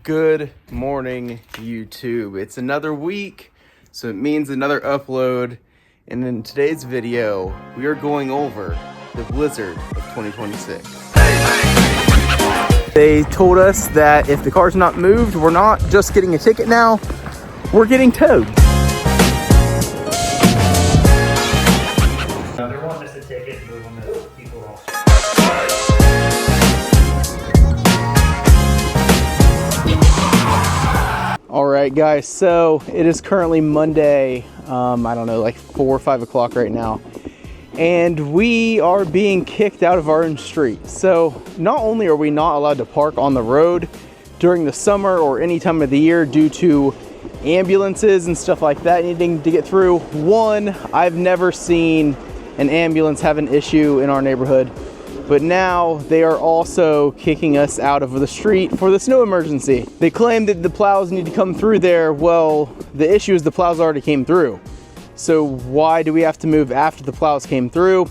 Good morning, YouTube. It's another week, so it means another upload. And in today's video, we are going over the blizzard of 2026. They told us that if the car's not moved, we're not just getting a ticket now, we're getting towed. They're wanting us to take it and move them to people else. All right, guys, so it is currently Monday, I don't know, like 4 or 5 o'clock right now. And we are being kicked out of our own street. So not only are we not allowed to park on the road during the summer or any time of the year due to ambulances and stuff like that needing to get through. One, I've never seen an ambulance have an issue in our neighborhood. But now they are also kicking us out of the street for the snow emergency. They claim that the plows need to come through there. Well, the issue is the plows already came through. So why do we have to move after the plows came through?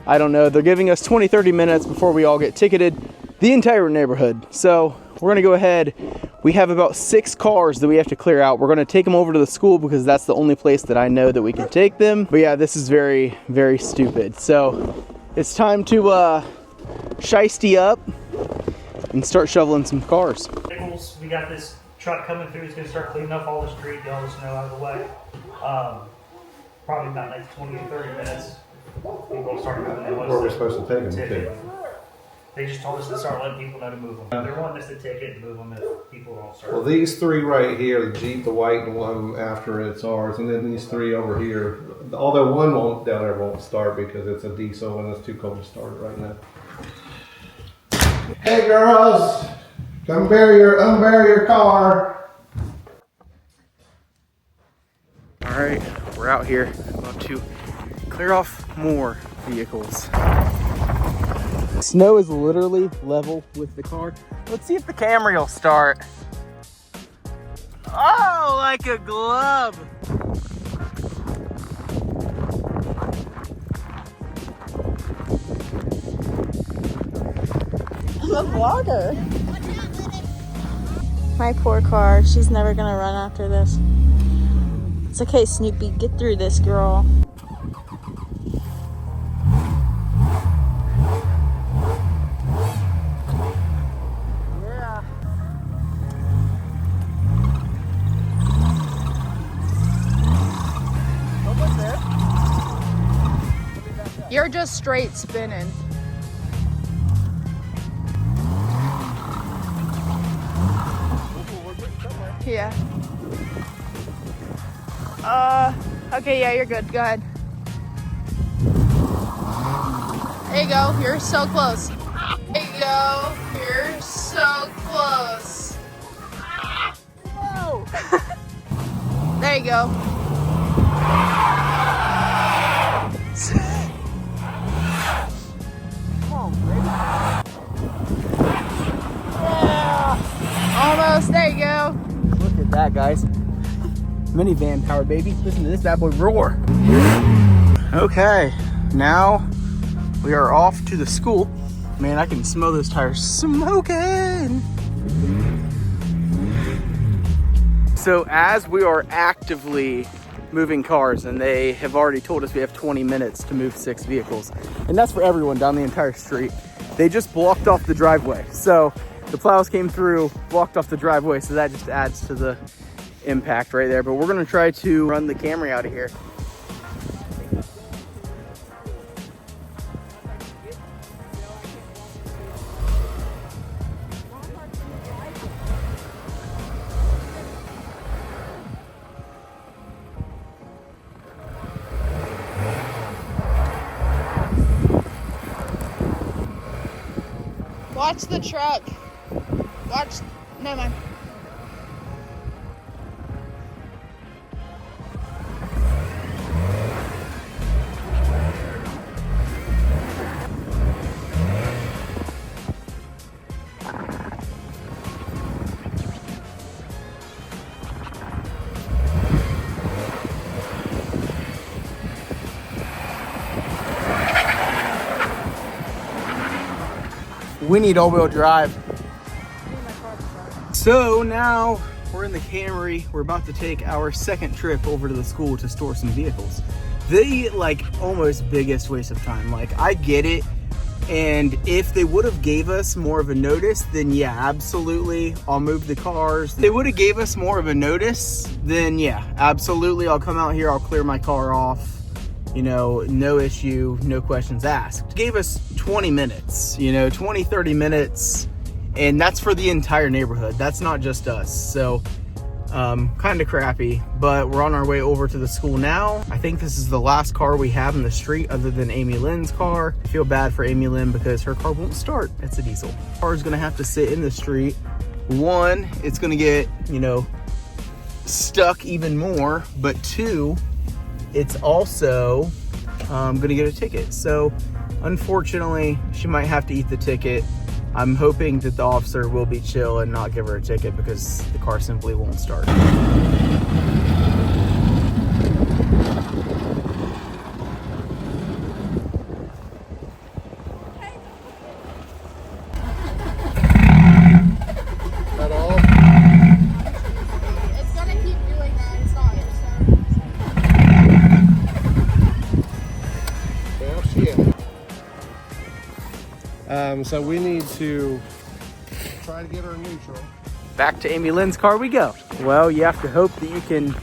I don't know. They're giving us 20-30 minutes before we all get ticketed, the entire neighborhood. So we're gonna go ahead. We have about 6 cars that we have to clear out. We're gonna take them over to the school because that's the only place that I know that we can take them. But yeah, this is very, very stupid. So it's time to shiesty up and start shoveling some cars. We got this truck coming through. It's going to start cleaning up all the street, get all the snow out of the way. Probably about like 20 or 30 minutes. People will start moving. Where are we supposed to take them to? They just told us to start letting people know to move them. They're wanting us to take it and move them if people don't start. Well, these 3 right here, the Jeep, the white, and one after it's ours, and then these 3 over here. Although one won't down there won't start because it's a diesel and it's too cold to start it right now. Hey girls, come unbury your car. All right, we're out here about to clear off more vehicles. Snow is literally level with the car. Let's see if the Camry will start. Oh, like a glove. I'm a vlogger. My poor car. She's never gonna run after this. It's okay, Snoopy. Get through this, girl. Yeah. Almost there. You're just straight spinning. Yeah. Okay, yeah, you're good. Go ahead. There you go. You're so close. There you go. You're so close. Whoa. There you go. Yeah. Almost. There you go. Look at that, guys. Minivan power, baby. Listen to this bad boy roar. Okay, now we are off to the school. Man, I can smell those tires smoking. So as we are actively moving cars, and they have already told us we have 20 minutes to move 6 vehicles, and that's for everyone down the entire street. They just blocked off the driveway. So the plows came through, blocked off the driveway, so that just adds to the impact right there. But we're gonna try to run the Camry out of here. Watch the truck. Watch. Never mind. We need all-wheel drive. So now we're in the Camry. We're about to take our second trip over to the school to store some vehicles. The like almost biggest waste of time. Like, I get it. And if they would have gave us more of a notice, then yeah, absolutely, I'll move the cars. If they would have gave us more of a notice, then yeah, absolutely, I'll come out here, I'll clear my car off. You know, no issue, no questions asked. Gave us 20 minutes, you know, 20, 30 minutes. And that's for the entire neighborhood. That's not just us. So kind of crappy, but we're on our way over to the school now. I think this is the last car we have in the street other than Amy Lynn's car. I feel bad for Amy Lynn because her car won't start. It's a diesel. The car is gonna have to sit in the street. One, it's gonna get, you know, stuck even more, but two, it's also gonna get a ticket. So unfortunately, she might have to eat the ticket. I'm hoping that the officer will be chill and not give her a ticket because the car simply won't start. At all? It's gonna keep doing that. It's not Well, shit. So we need to try to get her neutral. Back to Amy Lynn's car we go. Well, you have to hope that you can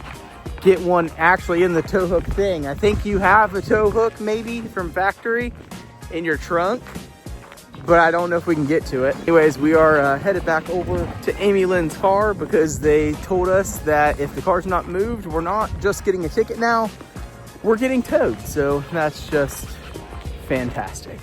get one actually in the tow hook thing. I think you have a tow hook maybe from factory in your trunk, but I don't know if we can get to it. Anyways, we are headed back over to Amy Lynn's car because they told us that if the car's not moved, we're not just getting a ticket now, we're getting towed. So that's just fantastic.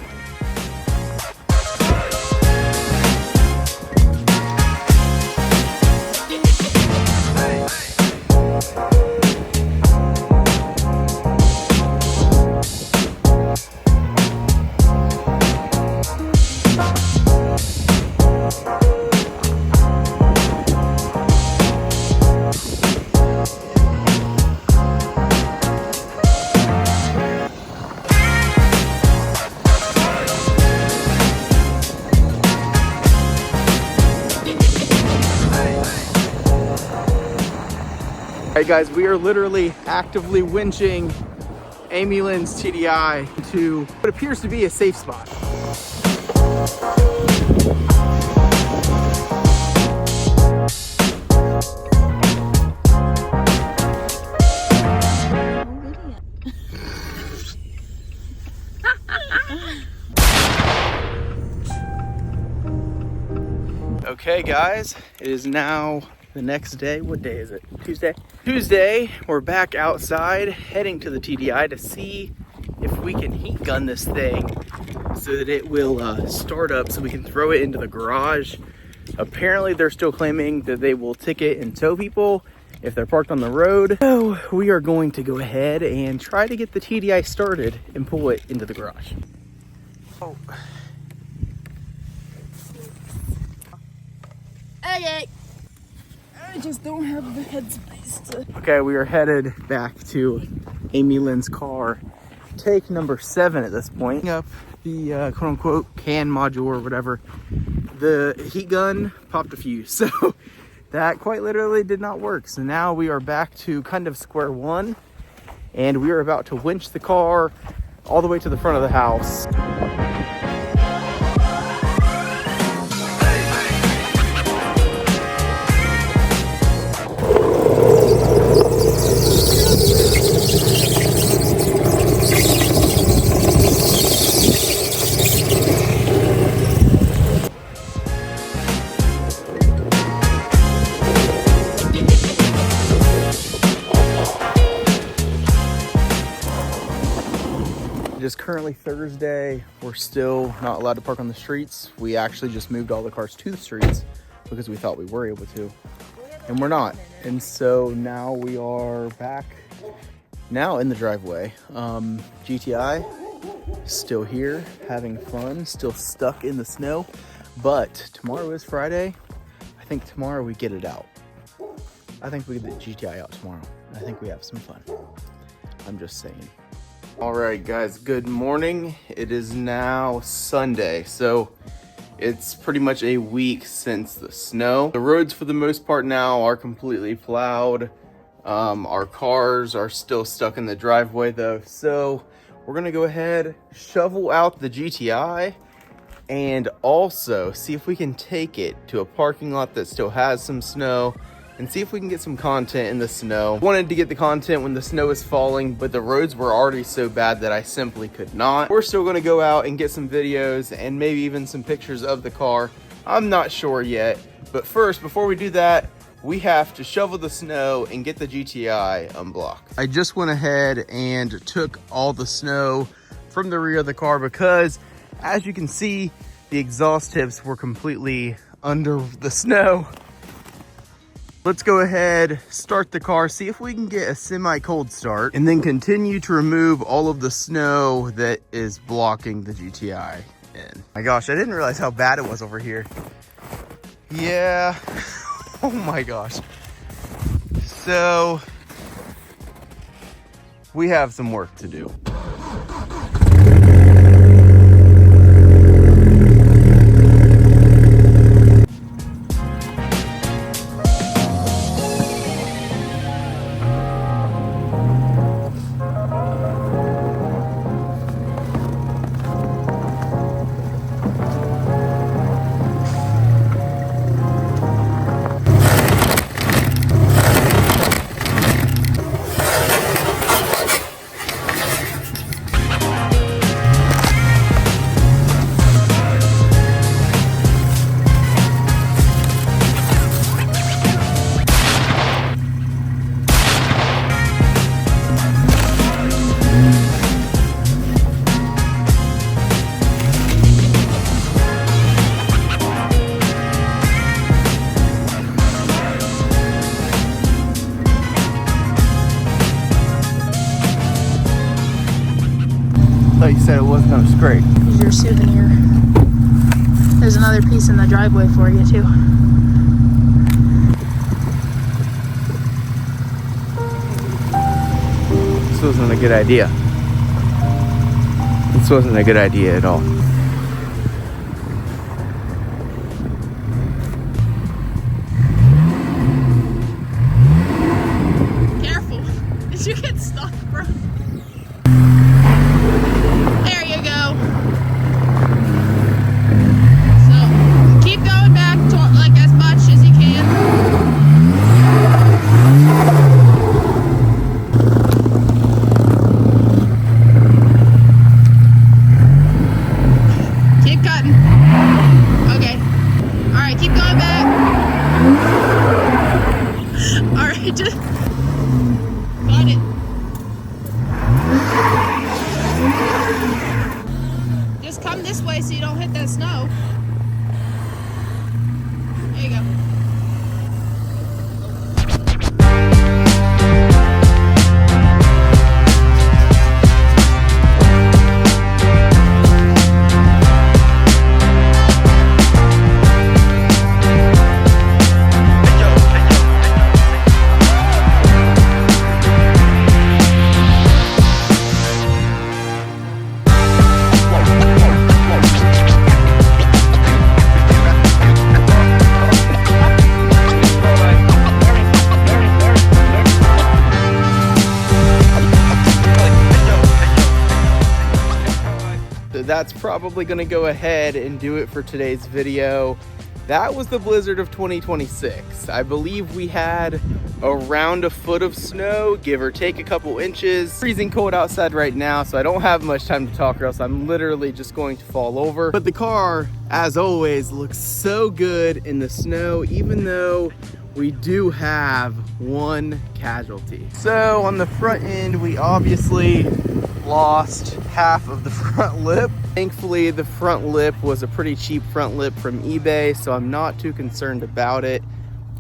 Alright guys, we are literally actively winching Amy Lynn's TDI to what appears to be a safe spot. Okay guys, it is now the next day. What day is it? Tuesday? Tuesday, we're back outside heading to the TDI to see if we can heat gun this thing so that it will start up so we can throw it into the garage. Apparently they're still claiming that they will ticket and tow people if they're parked on the road. So we are going to go ahead and try to get the TDI started and pull it into the garage. Oh. Okay. I just don't have the headspace to... Okay, we are headed back to Amy Lynn's car. Take number 7 at this point. Up the quote-unquote can module or whatever. The heat gun popped a fuse, so that quite literally did not work. So now we are back to kind of square one, and we are about to winch the car all the way to the front of the house. It is currently Thursday. We're still not allowed to park on the streets. We actually just moved all the cars to the streets because we thought we were able to, and we're not. And so now we are back now in the driveway. GTI still here, having fun, still stuck in the snow. But tomorrow is Friday. I think tomorrow we get it out. I think we get the GTI out tomorrow. I think we have some fun. I'm just saying. All right, guys, good morning. It is now Sunday. So It's pretty much a week since the snow. The roads for the most part now are completely plowed. Our cars are still stuck in the driveway though. So we're gonna go ahead, shovel out the GTI, and also see if we can take it to a parking lot that still has some snow and see if we can get some content in the snow. Wanted to get the content when the snow is falling, but the roads were already so bad that I simply could not. We're still gonna go out and get some videos and maybe even some pictures of the car. I'm not sure yet, but first, before we do that, we have to shovel the snow and get the GTI unblocked. I just went ahead and took all the snow from the rear of the car because, as you can see, the exhaust tips were completely under the snow. Let's go ahead, start the car, see if we can get a semi-cold start, and then continue to remove all of the snow that is blocking the GTI in. My gosh, I didn't realize how bad it was over here. Yeah, oh my gosh. So, we have some work to do. You said it wasn't gonna scrape. Here's your souvenir. There's another piece in the driveway for you too. This wasn't a good idea. This wasn't a good idea at all. Careful. Did you get stuck, bro? There you go. So keep going back to like as much as you can. Keep cutting. Okay. All right, keep going back. All right, just got it. Just come this way so you don't hit that snow. There you go. That's probably gonna go ahead and do it for today's video. That was the blizzard of 2026. I believe we had around a foot of snow, give or take a couple inches. Freezing cold outside right now, so I don't have much time to talk or else I'm literally just going to fall over. But the car, as always, looks so good in the snow, even though we do have one casualty. So on the front end, we obviously lost half of the front lip. Thankfully, the front lip was a pretty cheap front lip from eBay, so I'm not too concerned about it.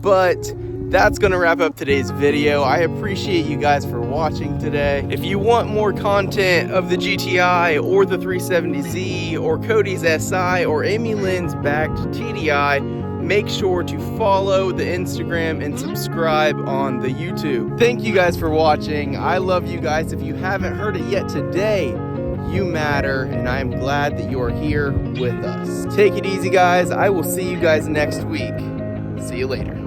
But that's gonna wrap up today's video. I appreciate you guys for watching today. If you want more content of the GTI or the 370Z or Cody's SI or Amy Lynn's backed TDI, make sure to follow the Instagram and subscribe on the YouTube. Thank you guys for watching. I love you guys. If you haven't heard it yet today, You matter, and I am glad that you are here with us. Take it easy, guys. I will see you guys next week. See you later.